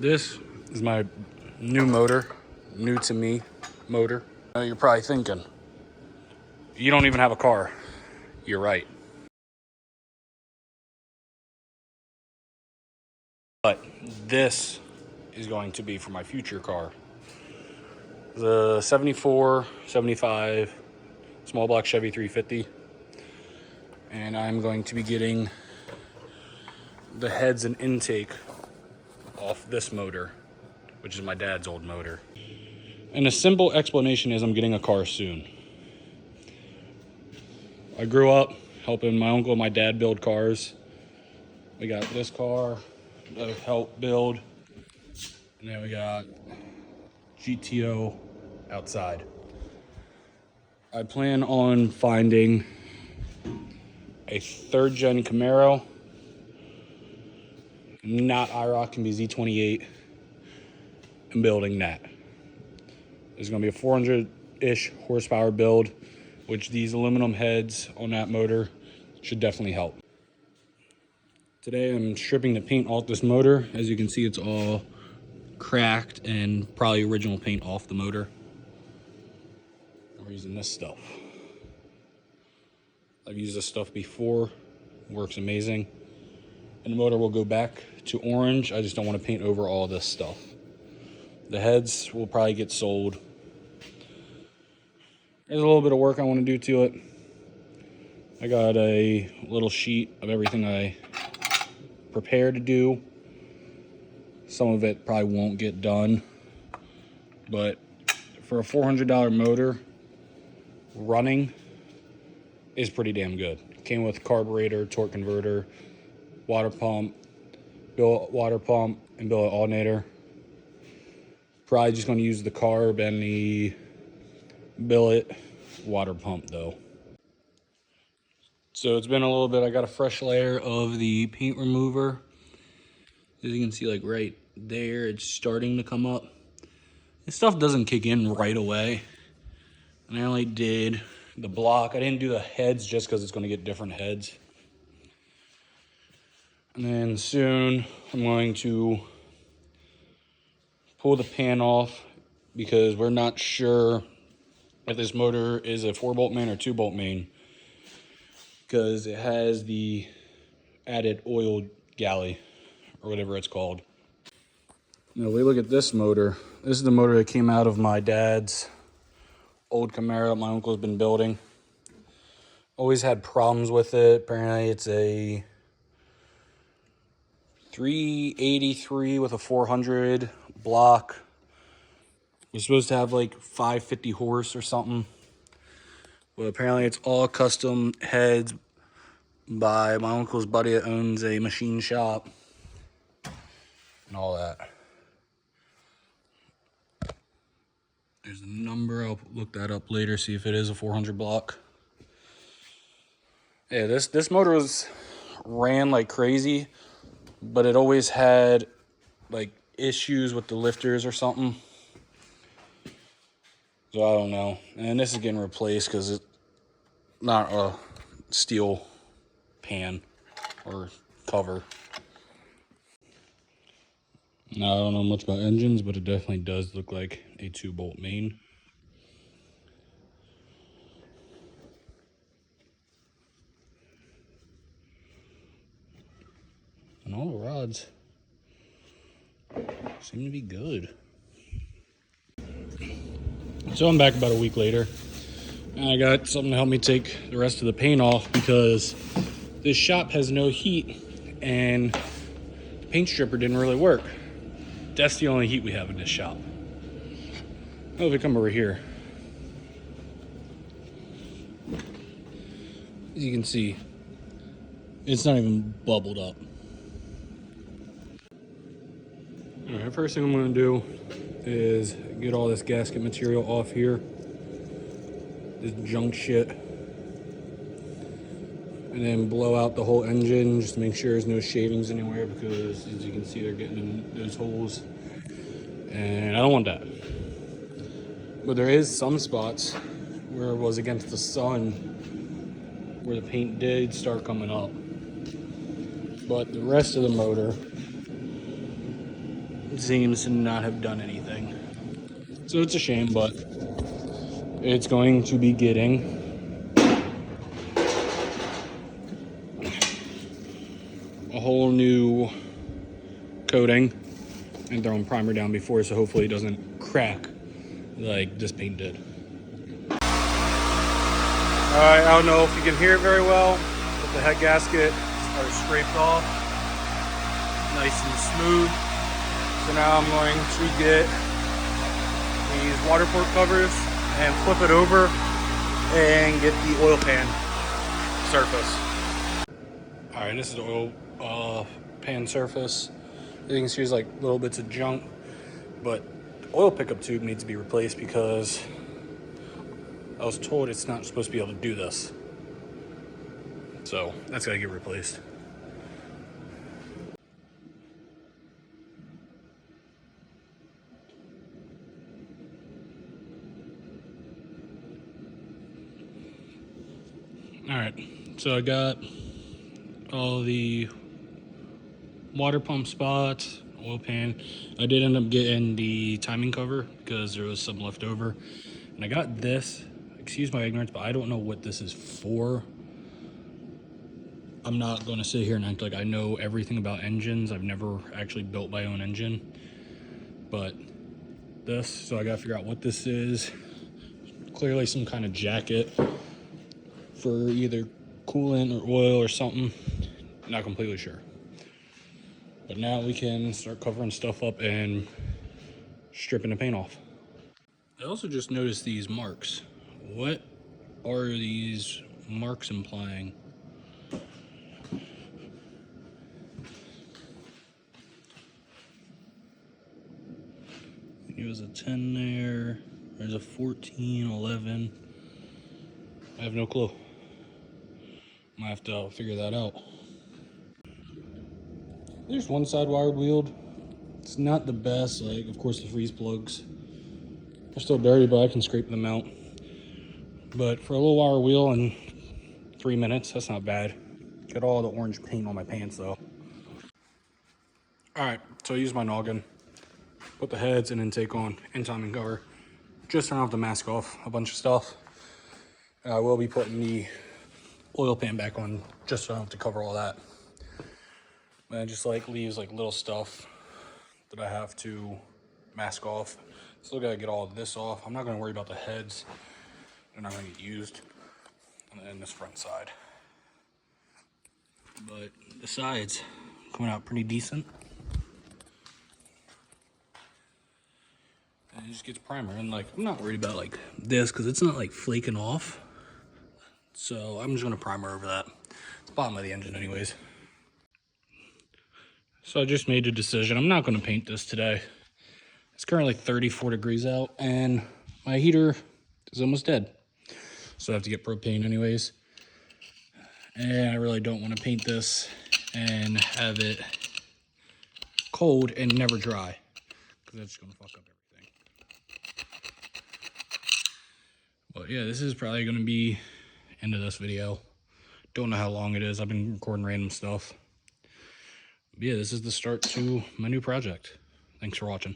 This is my new motor, new to me motor. Now you're probably thinking, you don't even have a car. You're right. But this is going to be for my future car. The 74, 75 small block Chevy 350. And I'm going to be getting the heads and intake off this motor, which is my dad's old motor. And a simple explanation is I'm getting a car soon. I grew up helping my uncle and my dad build cars. We got this car that I've helped build. And then we got GTO outside. I plan on finding a third gen Camaro. Not IROC, can be Z28. And building that. There's gonna be a 400-ish horsepower build, which these aluminum heads on that motor should definitely help. Today I'm stripping the paint off this motor. As you can see, it's all cracked and probably original paint off the motor. We're using this stuff. I've used this stuff before, works amazing. And the motor will go back to orange. I just don't want to paint over all this stuff. The heads will probably get sold. There's a little bit of work I want to do to it. I got a little sheet of everything I prepare to do. Some of it probably won't get done, but for a $400 motor, running is pretty damn good. Came with carburetor, torque converter, water pump, billet water pump, and billet alternator. Probably just going to use the carb and the billet water pump though. So it's been a little bit. I got a fresh layer of the paint remover. As you can see, like right there, it's starting to come up. This stuff doesn't kick in right away. And I only did the block. I didn't do the heads just because it's going to get different heads. And then soon I'm going to pull the pan off because we're not sure if this motor is a 4-bolt main or 2-bolt main, because it has the added oil galley or whatever it's called. Now we look at this motor. This is the motor that came out of my dad's old Camaro that my uncle's been building. Always had problems with it. Apparently it's a 383 with a 400 block. You're supposed to have like 550 horse or something. But apparently it's all custom heads by my uncle's buddy that owns a machine shop and all that. There's a number. I'll look that up later, see if it is a 400 block. Yeah, this motor ran like crazy, but it always had like issues with the lifters or something. So I don't know. And this is getting replaced because it's not a steel pan or cover. Now, I don't know much about engines, but it definitely does look like a 2-bolt main. And all the rods seem to be good. So I'm back about a week later, and I got something to help me take the rest of the paint off because this shop has no heat and the paint stripper didn't really work. That's the only heat we have in this shop. Oh, if we come over here, as you can see, it's not even bubbled up. All right, first thing I'm going to do is get all this gasket material off here, this junk shit, and then blow out the whole engine just to make sure there's no shavings anywhere, because as you can see, they're getting in those holes, and I don't want that. But there is some spots where it was against the sun where the paint did start coming up, but the rest of the motor seems to not have done anything. So it's a shame, but it's going to be getting a whole new coating and throwing primer down before, so hopefully it doesn't crack like this paint did. Alright, I don't know if you can hear it very well, but the head gasket are scraped off nice and smooth. So now I'm going to get these water port covers and flip it over and get the oil pan surface. Alright, this is the oil pan surface. You can see there's like little bits of junk, but the oil pickup tube needs to be replaced because I was told it's not supposed to be able to do this. So that's gotta get replaced. Alright, so I got all the water pump spots, oil pan. I did end up getting the timing cover because there was some left over. And I got this, excuse my ignorance, but I don't know what this is for. I'm not going to sit here and act like I know everything about engines. I've never actually built my own engine. But this, so I got to figure out what this is. Clearly some kind of jacket for either coolant or oil or something. Not completely sure. But now we can start covering stuff up and stripping the paint off. I also just noticed these marks. What are these marks implying? There was a 10 there. There's a 14, 11. I have no clue. Might have to figure that out. There's one side wired wheeled. It's not the best. Like, of course, the freeze plugs are still dirty, but I can scrape them out. But for a low wire wheel in 3 minutes, that's not bad. Got all the orange paint on my pants though. All right, so I use my noggin, put the heads and intake on and timing cover. Just turn off the mask off a bunch of stuff. I will be putting the oil pan back on just so I don't have to cover all that. And it just like leaves like little stuff that I have to mask off. Still gotta get all of this off. I'm not gonna worry about the heads. They're not gonna get used. And then this front side. But the sides coming out pretty decent. And it just gets primer. And like, I'm not worried about like this because it's not like flaking off. So I'm just gonna primer over that. It's the bottom of the engine anyways. So I just made a decision. I'm not gonna paint this today. It's currently 34 degrees out and my heater is almost dead. So I have to get propane anyways. And I really don't want to paint this and have it cold and never dry, because that's going to fuck up everything. But yeah, this is probably going to be end of this video. Don't know how long it is. I've been recording random stuff. But yeah, this is the start to my new project. Thanks for watching.